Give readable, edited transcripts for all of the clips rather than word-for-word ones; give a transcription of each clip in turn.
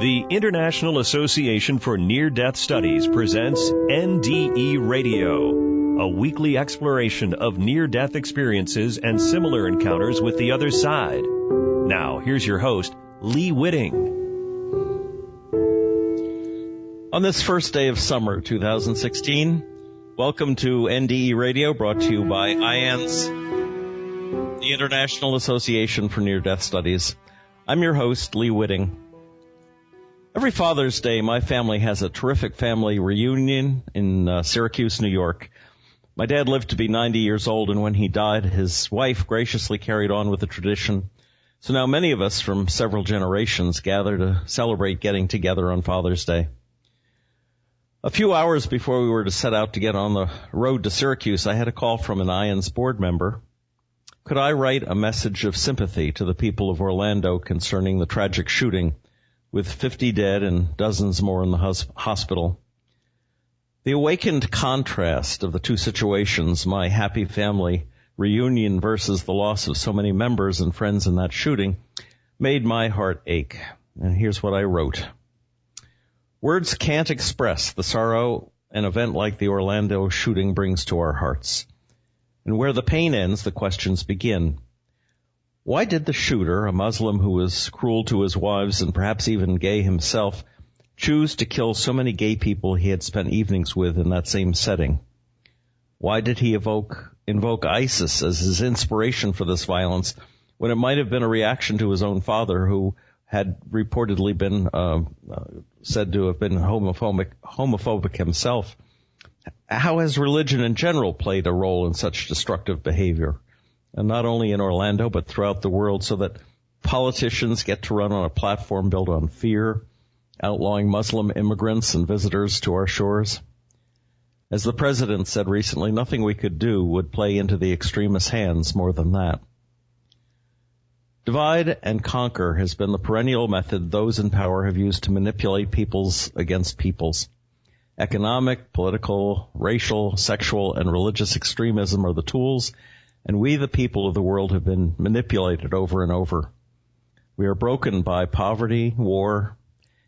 The International Association for Near-Death Studies presents NDE Radio, a weekly exploration of near-death experiences and similar encounters with the other side. Now, here's your host, Lee Witting. On this first day of summer 2016, welcome to NDE Radio, brought to you by IANS, the International Association for Near-Death Studies. I'm your host, Lee Witting. Every Father's Day, my family has a terrific family reunion in Syracuse, New York. My dad lived to be 90 years old, and when he died, his wife graciously carried on with the tradition. So now many of us from several generations gather to celebrate getting together on Father's Day. A few hours before we were to set out to get on the road to Syracuse, I had a call from an IANS board member. Could I write a message of sympathy to the people of Orlando concerning the tragic shooting with 50 dead and dozens more in the hospital? The awakened contrast of the two situations, my happy family reunion versus the loss of so many members and friends in that shooting, made my heart ache. And here's what I wrote. Words can't express the sorrow an event like the Orlando shooting brings to our hearts. And where the pain ends, the questions begin. Why did the shooter, a Muslim who was cruel to his wives and perhaps even gay himself, choose to kill so many gay people he had spent evenings with in that same setting? Why did he invoke ISIS as his inspiration for this violence when it might have been a reaction to his own father, who had reportedly been said to have been homophobic himself? How has religion in general played a role in such destructive behavior? And not only in Orlando, but throughout the world, so that politicians get to run on a platform built on fear, outlawing Muslim immigrants and visitors to our shores. As the president said recently, nothing we could do would play into the extremist hands more than that. Divide and conquer has been the perennial method those in power have used to manipulate peoples against peoples. Economic, political, racial, sexual, and religious extremism are the tools, and we, the people of the world, have been manipulated over and over. We are broken by poverty, war,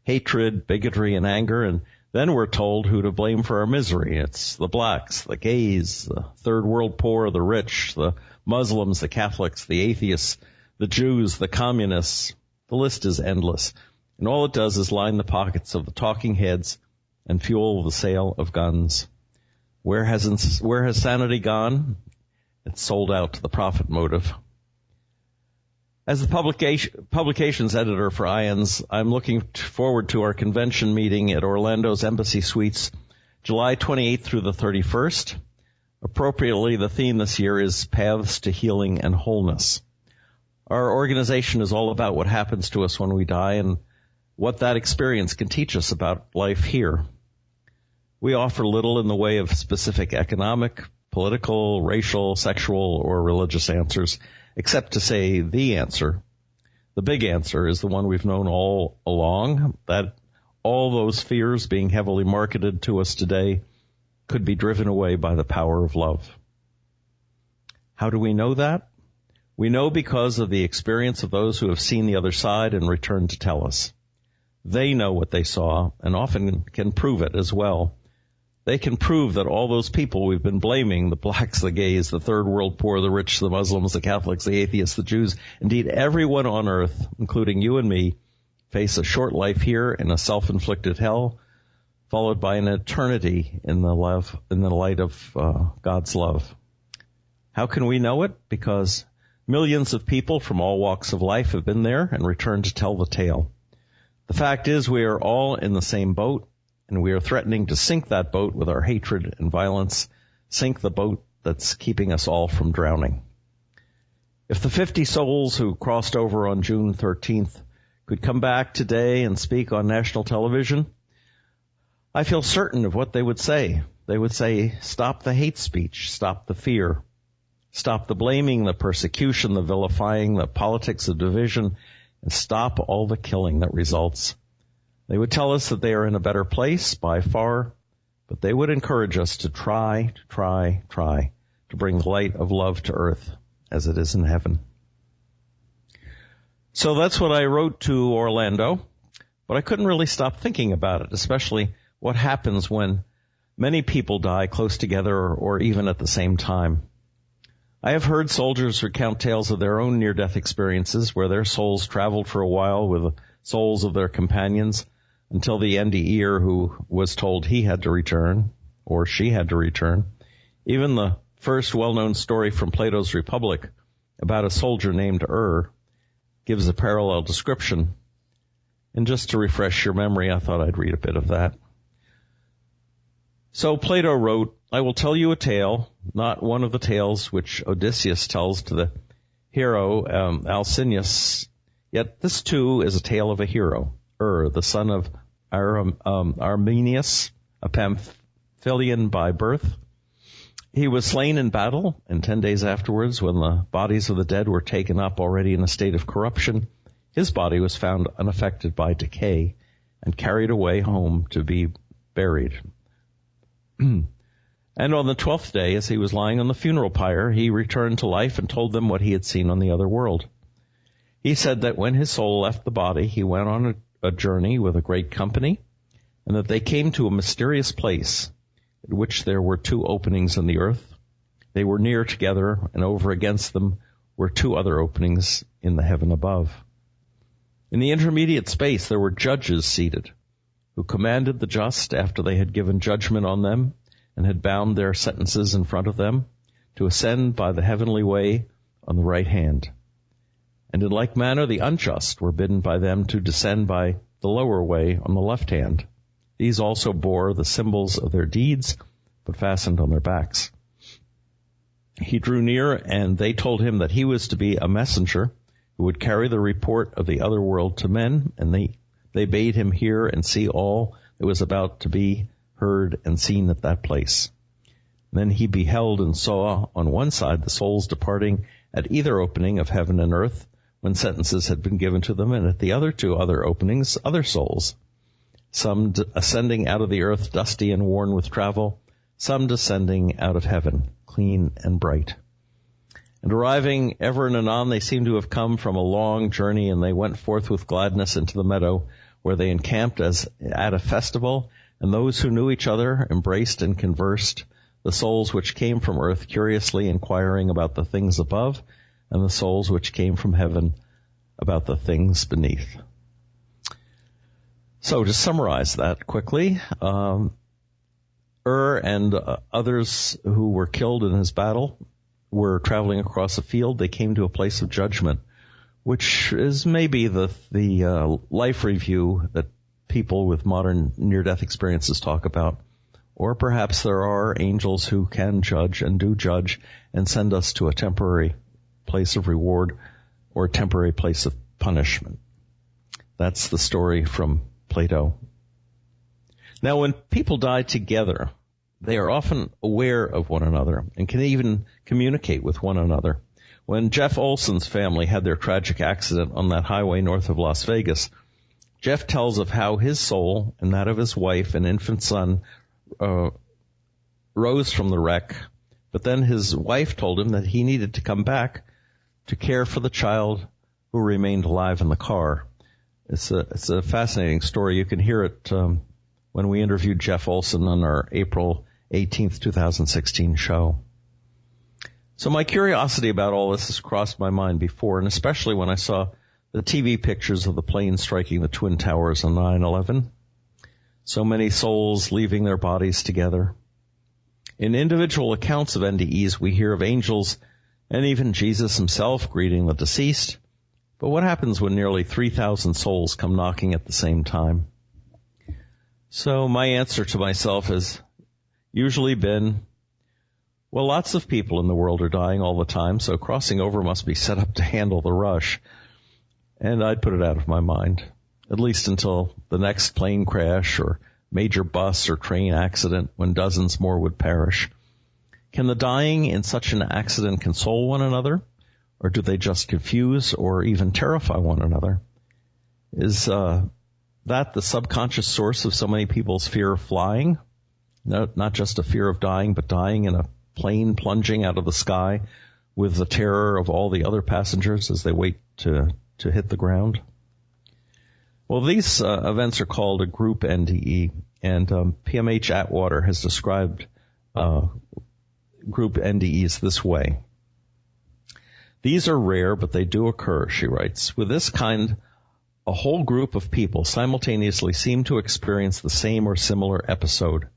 hatred, bigotry, and anger, and then we're told who to blame for our misery. It's the blacks, the gays, the third world poor, the rich, the Muslims, the Catholics, the atheists, the Jews, the communists. The list is endless, and all it does is line the pockets of the talking heads and fuel the sale of guns. Where has sanity gone? It's sold out to the profit motive. As the publications editor for IANS, I'm looking forward to our convention meeting at Orlando's Embassy Suites, July 28th through the 31st. Appropriately, the theme this year is Paths to Healing and Wholeness. Our organization is all about what happens to us when we die and what that experience can teach us about life here. We offer little in the way of specific economic, political, racial, sexual, or religious answers, except to say the answer. The big answer is the one we've known all along, that all those fears being heavily marketed to us today could be driven away by the power of love. How do we know that? We know because of the experience of those who have seen the other side and returned to tell us. They know what they saw and often can prove it as well. They can prove that all those people we've been blaming, the blacks, the gays, the third world poor, the rich, the Muslims, the Catholics, the atheists, the Jews, indeed everyone on earth, including you and me, face a short life here in a self-inflicted hell, followed by an eternity in the light of God's love. How can we know it? Because millions of people from all walks of life have been there and returned to tell the tale. The fact is, we are all in the same boat, and we are threatening to sink that boat with our hatred and violence, sink the boat that's keeping us all from drowning. If the 50 souls who crossed over on June 13th could come back today and speak on national television, I feel certain of what they would say. They would say, stop the hate speech, stop the fear, stop the blaming, the persecution, the vilifying, the politics of division, and stop all the killing that results. They would tell us that they are in a better place by far, but they would encourage us to try to bring the light of love to earth as it is in heaven. So that's what I wrote to Orlando. But I couldn't really stop thinking about it, especially what happens when many people die close together or even at the same time. I have heard soldiers recount tales of their own near-death experiences where their souls traveled for a while with the souls of their companions until the NDEer who was told he had to return or she had to return. Even the first well-known story from Plato's Republic about a soldier named gives a parallel description. And just to refresh your memory, I thought I'd read a bit of that. So Plato wrote, I will tell you a tale, not one of the tales which Odysseus tells to the hero Alcinous, yet this too is a tale of a hero, the son of Armenius, a Pamphylian by birth. He was slain in battle, and 10 days afterwards, when the bodies of the dead were taken up already in a state of corruption, his body was found unaffected by decay and carried away home to be buried. And on the 12th day, as he was lying on the funeral pyre, he returned to life and told them what he had seen on the other world. He said that when his soul left the body, he went on a journey with a great company, and that they came to a mysterious place in which there were 2 openings in the earth. They were near together, and over against them were 2 other openings in the heaven above. In the intermediate space there were judges seated, who commanded the just, after they had given judgment on them and had bound their sentences in front of them, to ascend by the heavenly way on the right hand. And in like manner the unjust were bidden by them to descend by the lower way on the left hand. These also bore the symbols of their deeds, but fastened on their backs. He drew near, and they told him that he was to be a messenger who would carry the report of the other world to men, and they bade him hear and see all that was about to be heard and seen at that place. Then he beheld and saw on one side the souls departing at either opening of heaven and earth, when sentences had been given to them, and at the other 2 other openings, other souls, some ascending out of the earth dusty and worn with travel, some descending out of heaven, clean and bright. And arriving ever and anon, they seemed to have come from a long journey, and they went forth with gladness into the meadow, where they encamped as at a festival, and those who knew each other embraced and conversed, the souls which came from earth curiously inquiring about the things above, and the souls which came from heaven about the things beneath. So to summarize that quickly, and others who were killed in his battle were traveling across a field. They came to a place of judgment, which is maybe the life review that people with modern near-death experiences talk about. Or perhaps there are angels who can judge and do judge and send us to a temporary place of reward or a temporary place of punishment. That's the story from Plato. Now, when people die together, they are often aware of one another and can even communicate with one another. When Jeff Olson's family had their tragic accident on that highway north of Las Vegas, Jeff tells of how his soul and that of his wife and infant son rose from the wreck, but then his wife told him that he needed to come back to care for the child who remained alive in the car. It's a fascinating story. You can hear it when we interviewed Jeff Olson on our April 18th, 2016 show. So my curiosity about all this has crossed my mind before, and especially when I saw the TV pictures of the plane striking the Twin Towers on 9/11. So many souls leaving their bodies together. In individual accounts of NDEs, we hear of angels and even Jesus himself greeting the deceased. But what happens when nearly 3,000 souls come knocking at the same time? So my answer to myself has usually been, well, lots of people in the world are dying all the time, so crossing over must be set up to handle the rush. And I'd put it out of my mind, at least until the next plane crash or major bus or train accident when dozens more would perish. Can the dying in such an accident console one another, or do they just confuse or even terrify one another? Is that the subconscious source of so many people's fear of flying? Not just a fear of dying, but dying in a plane plunging out of the sky with the terror of all the other passengers as they wait to hit the ground? Well, these events are called a Group NDE, and PMH Atwater has described Group NDEs this way. These are rare, but they do occur, she writes. With this kind, a whole group of people simultaneously seem to experience the same or similar episode.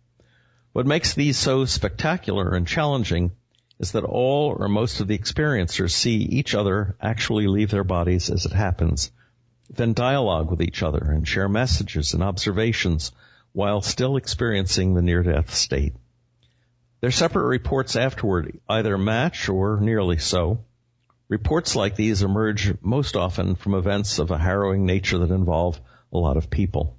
What makes these so spectacular and challenging is that all or most of the experiencers see each other actually leave their bodies as it happens, then dialogue with each other and share messages and observations while still experiencing the near-death state. Their separate reports afterward either match or nearly so. Reports like these emerge most often from events of a harrowing nature that involve a lot of people.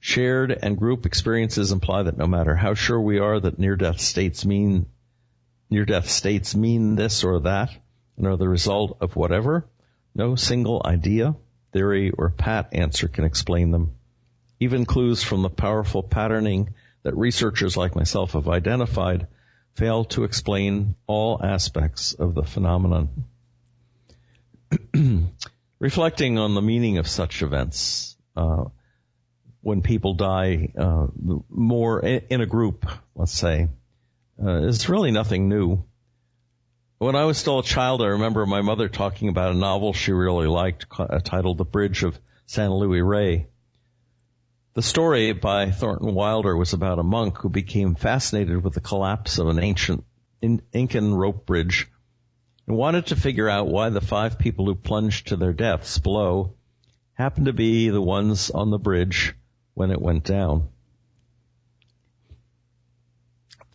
Shared and group experiences imply that no matter how sure we are that near-death states mean this or that and are the result of whatever, no single idea, theory, or pat answer can explain them. Even clues from the powerful patterning that researchers like myself have identified fail to explain all aspects of the phenomenon. Reflecting on the meaning of such events, when people die more in a group, let's say, is really nothing new. When I was still a child, I remember my mother talking about a novel she really liked titled The Bridge of San Luis Rey. The story by Thornton Wilder was about a monk who became fascinated with the collapse of an ancient Incan rope bridge and wanted to figure out why the 5 people who plunged to their deaths below happened to be the ones on the bridge when it went down.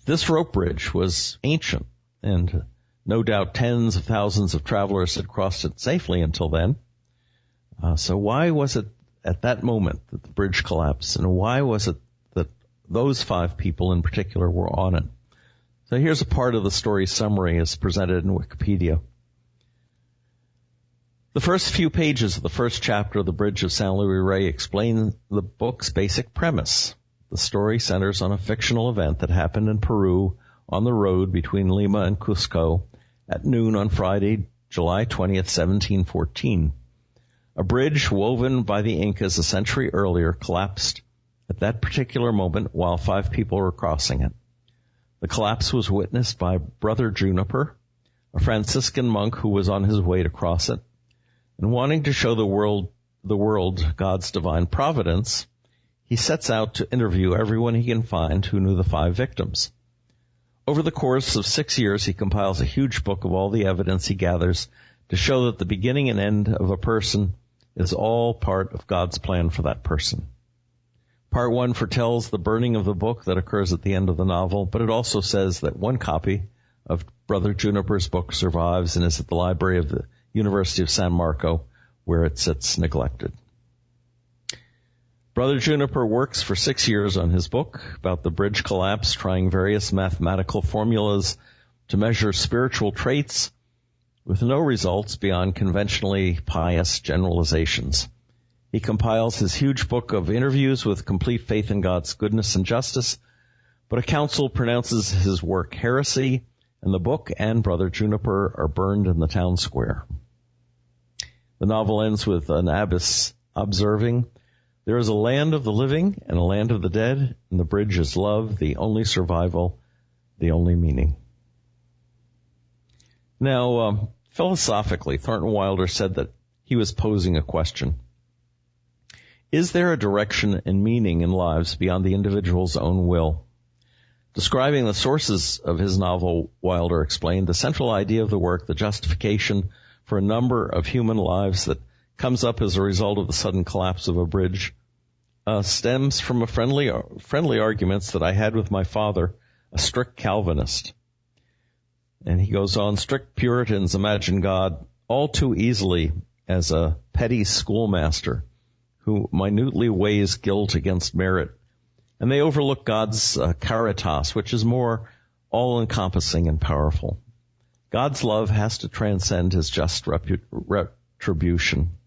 This rope bridge was ancient, and no doubt tens of thousands of travelers had crossed it safely until then. So why was it at that moment that the bridge collapsed, and why was it that those 5 people in particular were on it? So here's a part of the story summary as presented in Wikipedia. The first few pages of the first chapter of The Bridge of San Luis Rey explain the book's basic premise. The story centers on a fictional event that happened in Peru on the road between Lima and Cusco at noon on Friday, July 20th, 1714. A bridge woven by the Incas a century earlier collapsed at that particular moment while 5 people were crossing it. The collapse was witnessed by Brother Juniper, a Franciscan monk who was on his way to cross it, and wanting to show the world God's divine providence, he sets out to interview everyone he can find who knew the 5 victims. Over the course of 6 years, he compiles a huge book of all the evidence he gathers to show that the beginning and end of a person is all part of God's plan for that person. Part 1 foretells the burning of the book that occurs at the end of the novel, but it also says that one copy of Brother Juniper's book survives and is at the library of the University of San Marco, where it sits neglected. Brother Juniper works for 6 years on his book about the bridge collapse, trying various mathematical formulas to measure spiritual traits with no results beyond conventionally pious generalizations. He compiles his huge book of interviews with complete faith in God's goodness and justice, but a council pronounces his work heresy, and the book and Brother Juniper are burned in the town square. The novel ends with an abbess observing, "There is a land of the living and a land of the dead, and the bridge is love, the only survival, the only meaning." Now, philosophically, Thornton Wilder said that he was posing a question. Is there a direction and meaning in lives beyond the individual's own will? Describing the sources of his novel, Wilder explained, the central idea of the work, the justification for a number of human lives that comes up as a result of the sudden collapse of a bridge, stems from a friendly arguments that I had with my father, a strict Calvinist. And he goes on, strict Puritans imagine God all too easily as a petty schoolmaster who minutely weighs guilt against merit, and they overlook God's caritas, which is more all-encompassing and powerful. God's love has to transcend his just retribution.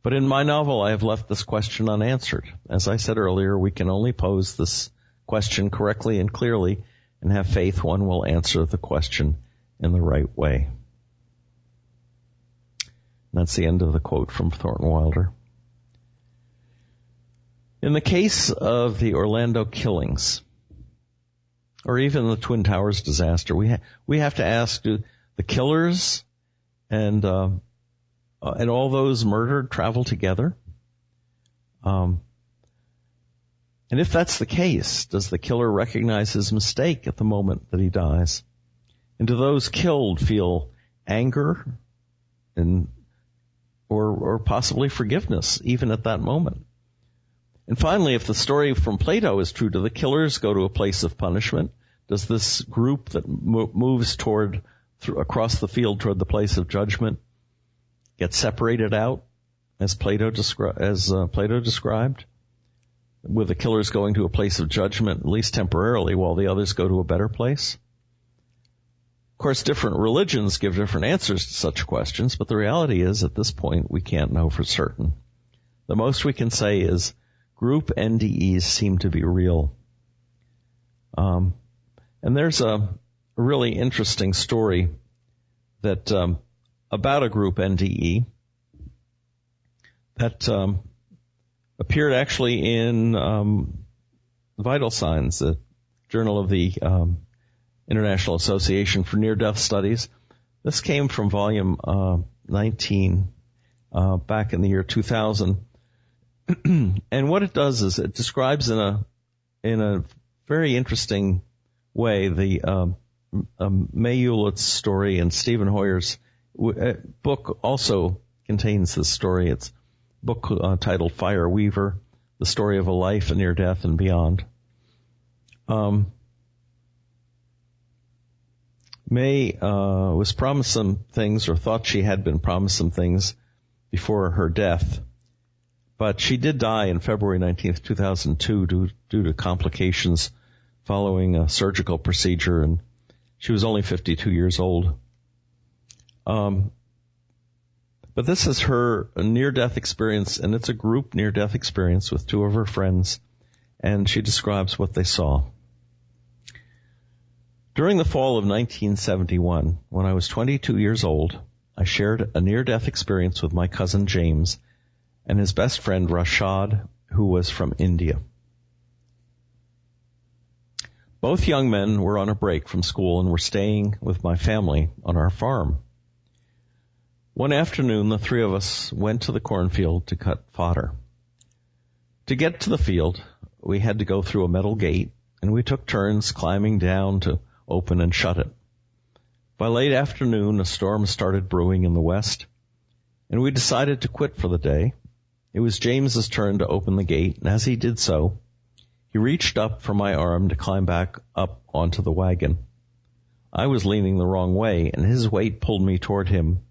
But in my novel, I have left this question unanswered. As I said earlier, we can only pose this question correctly and clearly and have faith one will answer the question in the right way. And that's the end of the quote from Thornton Wilder. In the case of the Orlando killings, or even the Twin Towers disaster, we have to ask, do the killers and all those murdered travel together? And if that's the case, does the killer recognize his mistake at the moment that he dies? And do those killed feel anger or possibly forgiveness even at that moment? And finally, if the story from Plato is true, do the killers go to a place of punishment? Does this group that moves across the field toward the place of judgment get separated out, as Plato described, with the killers going to a place of judgment, at least temporarily, while the others go to a better place? Of course, different religions give different answers to such questions, but the reality is, at this point, we can't know for certain. The most we can say is Group NDEs seem to be real. And there's a really interesting story that about a Group NDE that appeared actually in Vital Signs, the Journal of the International Association for Near-Death Studies. This came from volume 19 back in the year 2000. And what it does is it describes in a very interesting way the May Hewlett's story, and Stephen Hoyer's book also contains this story. It's a book titled Fire Weaver, The Story of a Life Near Death and Beyond. May was promised some things, or thought she had been promised some things before her death. But she did die on February 19th, 2002 due to complications following a surgical procedure, and she was only 52 years old. But this is her near-death experience, and it's a group near-death experience with two of her friends, and she describes what they saw. During the fall of 1971, when I was 22 years old, I shared a near-death experience with my cousin James and his best friend Rashad, who was from India. Both young men were on a break from school and were staying with my family on our farm. One afternoon, the three of us went to the cornfield to cut fodder. To get to the field, we had to go through a metal gate, and we took turns climbing down to open and shut it. By late afternoon, a storm started brewing in the west, and we decided to quit for the day. It was James's turn to open the gate, and as he did so, he reached up for my arm to climb back up onto the wagon. I was leaning the wrong way, and his weight pulled me toward him.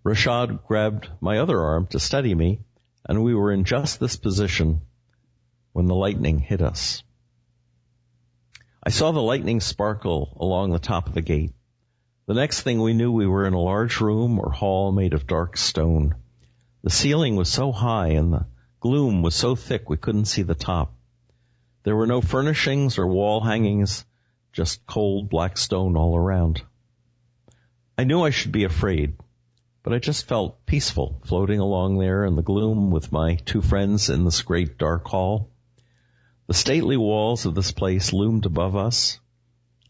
Rashad grabbed my other arm to steady me, and we were in just this position when the lightning hit us. I saw the lightning sparkle along the top of the gate. The next thing we knew, we were in a large room or hall made of dark stone. The ceiling was so high and the gloom was so thick we couldn't see the top. There were no furnishings or wall hangings, just cold black stone all around. I knew I should be afraid, but I just felt peaceful floating along there in the gloom with my two friends in this great dark hall. The stately walls of this place loomed above us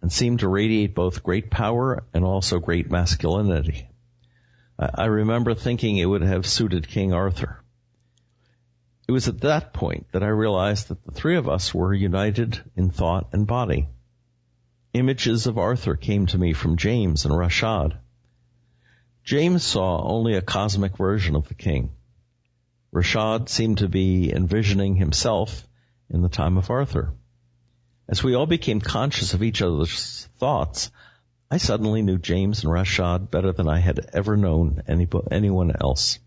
and seemed to radiate both great power and also great masculinity. I remember thinking it would have suited King Arthur. It was at that point that I realized that the three of us were united in thought and body. Images of Arthur came to me from James and Rashad. James saw only a cosmic version of the king. Rashad seemed to be envisioning himself in the time of Arthur. As we all became conscious of each other's thoughts, I suddenly knew James and Rashad better than I had ever known anyone else.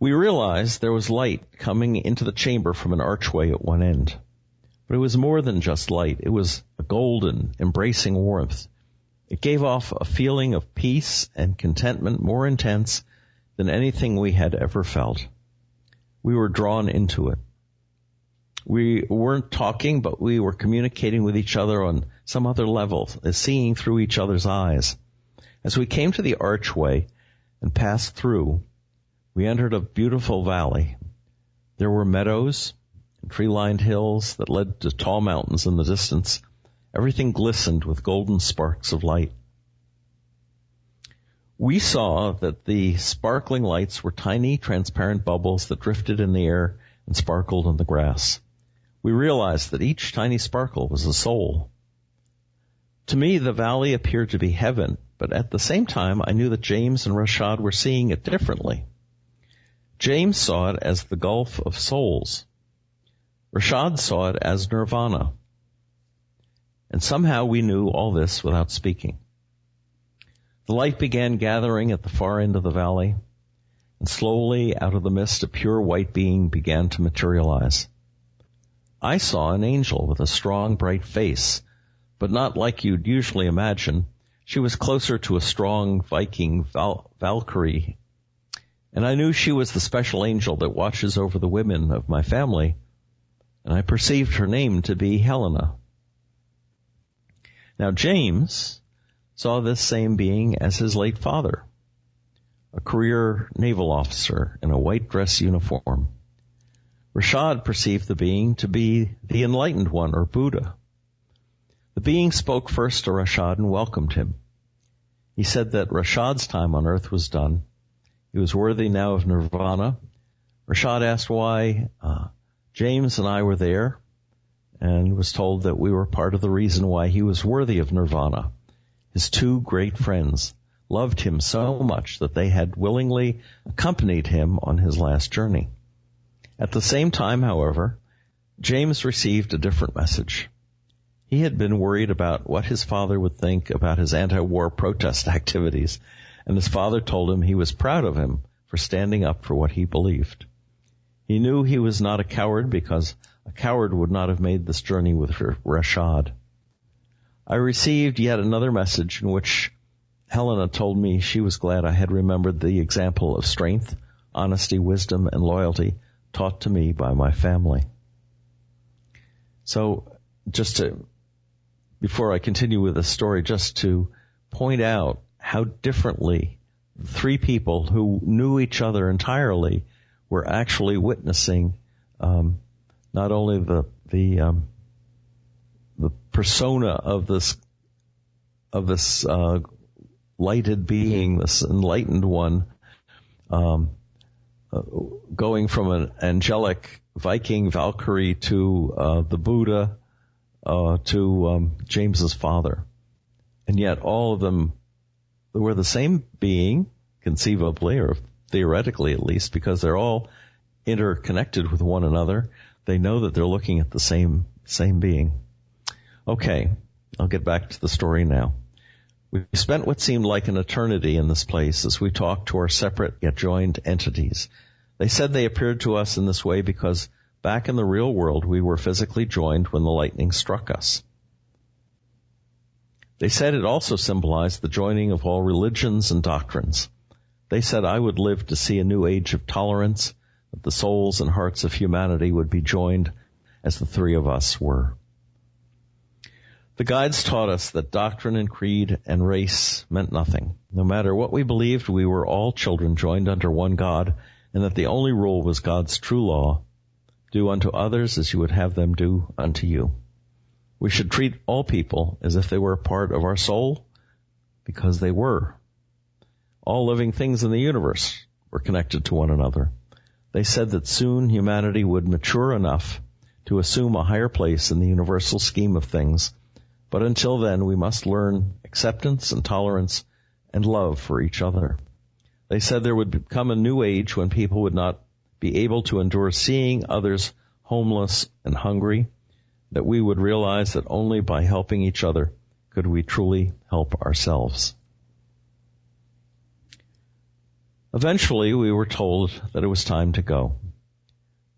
We realized there was light coming into the chamber from an archway at one end. But it was more than just light. It was a golden, embracing warmth. It gave off a feeling of peace and contentment more intense than anything we had ever felt. We were drawn into it. We weren't talking, but we were communicating with each other on some other level, seeing through each other's eyes. As we came to the archway and passed through, we entered a beautiful valley. There were meadows and tree-lined hills that led to tall mountains in the distance. Everything glistened with golden sparks of light. We saw that the sparkling lights were tiny, transparent bubbles that drifted in the air and sparkled in the grass. We realized that each tiny sparkle was a soul. To me, the valley appeared to be heaven, but at the same time, I knew that James and Rashad were seeing it differently. James saw it as the gulf of souls. Rashad saw it as nirvana. And somehow we knew all this without speaking. The light began gathering at the far end of the valley, and slowly out of the mist a pure white being began to materialize. I saw an angel with a strong, bright face, but not like you'd usually imagine. She was closer to a strong Viking Valkyrie, and I knew she was the special angel that watches over the women of my family, and I perceived her name to be Helena. Now James saw this same being as his late father, a career naval officer in a white dress uniform. Rashad perceived the being to be the enlightened one, or Buddha. The being spoke first to Rashad and welcomed him. He said that Rashad's time on earth was done. He was worthy now of nirvana. Rashad asked why James and I were there, and was told that we were part of the reason why he was worthy of nirvana. His two great friends loved him so much that they had willingly accompanied him on his last journey. At the same time, however, James received a different message. He had been worried about what his father would think about his anti-war protest activities, and his father told him he was proud of him for standing up for what he believed. He knew he was not a coward because a coward would not have made this journey with Rashad. I received yet another message in which Helena told me she was glad I had remembered the example of strength, honesty, wisdom, and loyalty taught to me by my family. So, before I continue with this story, just to point out how differently three people who knew each other entirely were actually witnessing not only the persona of this lighted being, this enlightened one, going from an angelic Viking Valkyrie to the Buddha to James's father, and yet all of them were the same being, conceivably or theoretically at least, because they're all interconnected with one another. They know that they're looking at the same being. Okay, I'll get back to the story now. We spent what seemed like an eternity in this place as we talked to our separate yet joined entities. They said they appeared to us in this way because back in the real world we were physically joined when the lightning struck us. They said it also symbolized the joining of all religions and doctrines. They said I would live to see a new age of tolerance, that the souls and hearts of humanity would be joined as the three of us were. The guides taught us that doctrine and creed and race meant nothing. No matter what we believed, we were all children joined under one God, and that the only rule was God's true law: do unto others as you would have them do unto you. We should treat all people as if they were a part of our soul, because they were. All living things in the universe were connected to one another. They said that soon humanity would mature enough to assume a higher place in the universal scheme of things, but until then we must learn acceptance and tolerance and love for each other. They said there would come a new age when people would not be able to endure seeing others homeless and hungry, that we would realize that only by helping each other could we truly help ourselves. Eventually, we were told that it was time to go.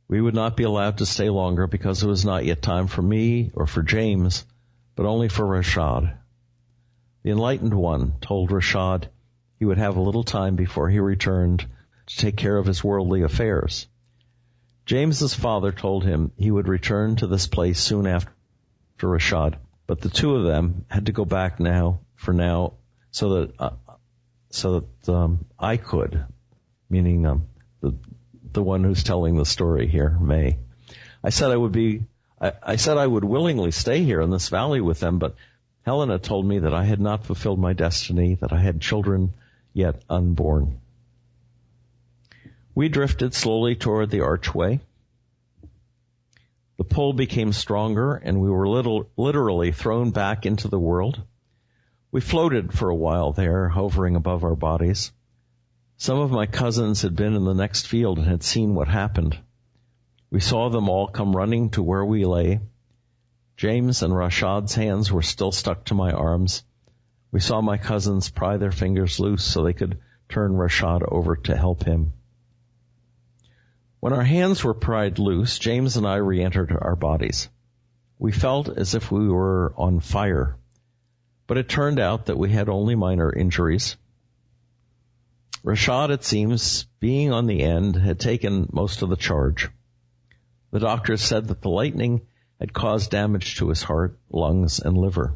We would not be allowed to stay longer because it was not yet time for me or for James, but only for Rashad. The enlightened one told Rashad he would have a little time before he returned to take care of his worldly affairs. James's father told him he would return to this place soon after Rashad, but the two of them had to go back for now, so that I could, meaning the one who's telling the story here, May. I said I would willingly stay here in this valley with them, but Helena told me that I had not fulfilled my destiny, that I had children yet unborn. We drifted slowly toward the archway. The pull became stronger, and we were literally thrown back into the world. We floated for a while there, hovering above our bodies. Some of my cousins had been in the next field and had seen what happened. We saw them all come running to where we lay. James and Rashad's hands were still stuck to my arms. We saw my cousins pry their fingers loose so they could turn Rashad over to help him. When our hands were pried loose, James and I re-entered our bodies. We felt as if we were on fire, but it turned out that we had only minor injuries. Rashad, it seems, being on the end, had taken most of the charge. The doctors said that the lightning had caused damage to his heart, lungs, and liver.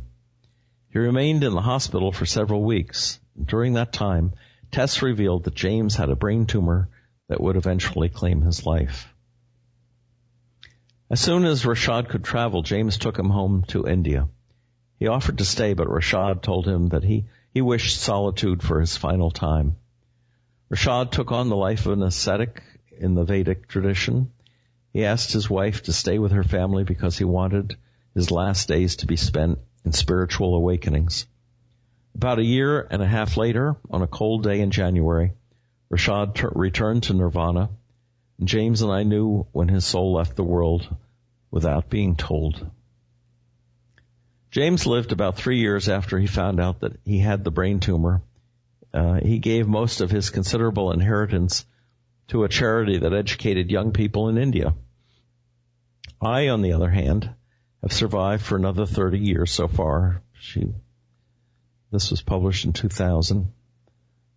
He remained in the hospital for several weeks. During that time, tests revealed that James had a brain tumor that would eventually claim his life. As soon as Rashad could travel, James took him home to India. He offered to stay, but Rashad told him that he wished solitude for his final time. Rashad took on the life of an ascetic in the Vedic tradition. He asked his wife to stay with her family because he wanted his last days to be spent in spiritual awakenings. About a year and a half later, on a cold day in January, Rashad returned to Nirvana, and James and I knew when his soul left the world without being told. James lived about 3 years after he found out that he had the brain tumor. He gave most of his considerable inheritance to a charity that educated young people in India. I, on the other hand, have survived for another 30 years so far. This was published in 2000.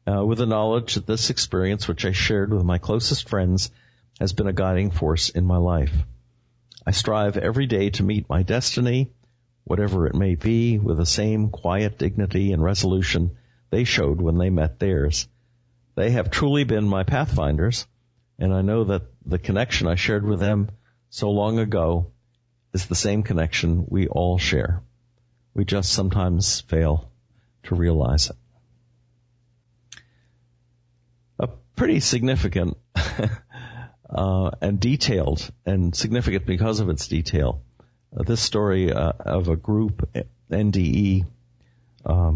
With the knowledge that this experience, which I shared with my closest friends, has been a guiding force in my life. I strive every day to meet my destiny, whatever it may be, with the same quiet dignity and resolution they showed when they met theirs. They have truly been my pathfinders, and I know that the connection I shared with them so long ago is the same connection we all share. We just sometimes fail to realize it. Pretty significant and detailed, and significant because of its detail. This story of a group NDE, a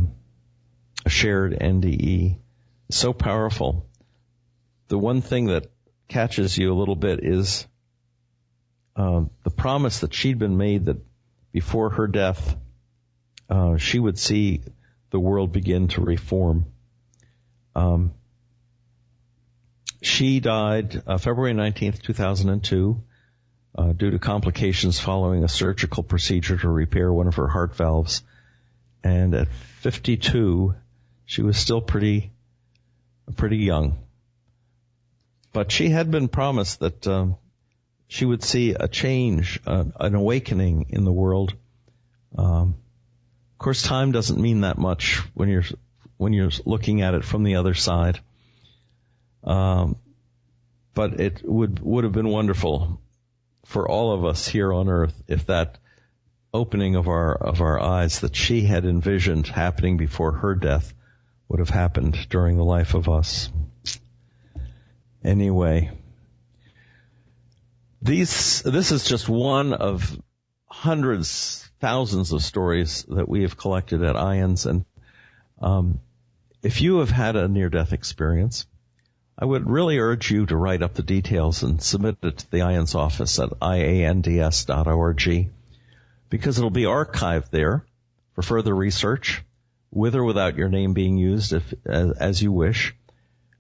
shared NDE, is so powerful. The one thing that catches you a little bit is the promise that she'd been made that before her death, she would see the world begin to reform. She died February 19th, 2002, due to complications following a surgical procedure to repair one of her heart valves. And at 52, she was still pretty young. But she had been promised that she would see a change, an awakening in the world. Of course, time doesn't mean that much when you're looking at it from the other side. But it would have been wonderful for all of us here on earth if that opening of our eyes that she had envisioned happening before her death would have happened during the life of us. Anyway, this is just one of hundreds, thousands of stories that we have collected at IANDS, and if you have had a near-death experience, I would really urge you to write up the details and submit it to the IANDS office at iands.org, because it'll be archived there for further research, with or without your name being used, as you wish.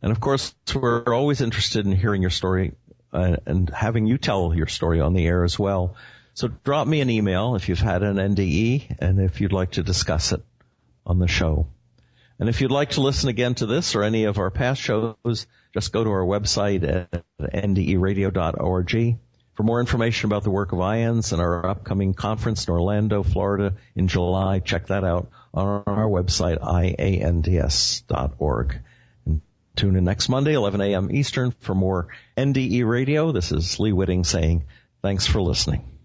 And of course, we're always interested in hearing your story and having you tell your story on the air as well. So drop me an email if you've had an NDE and if you'd like to discuss it on the show. And if you'd like to listen again to this or any of our past shows, just go to our website at nderadio.org. For more information about the work of IANDS and our upcoming conference in Orlando, Florida in July, check that out on our website, iands.org. And Tune in next Monday, 11 a.m. Eastern, for more NDE Radio. This is Lee Witting saying thanks for listening.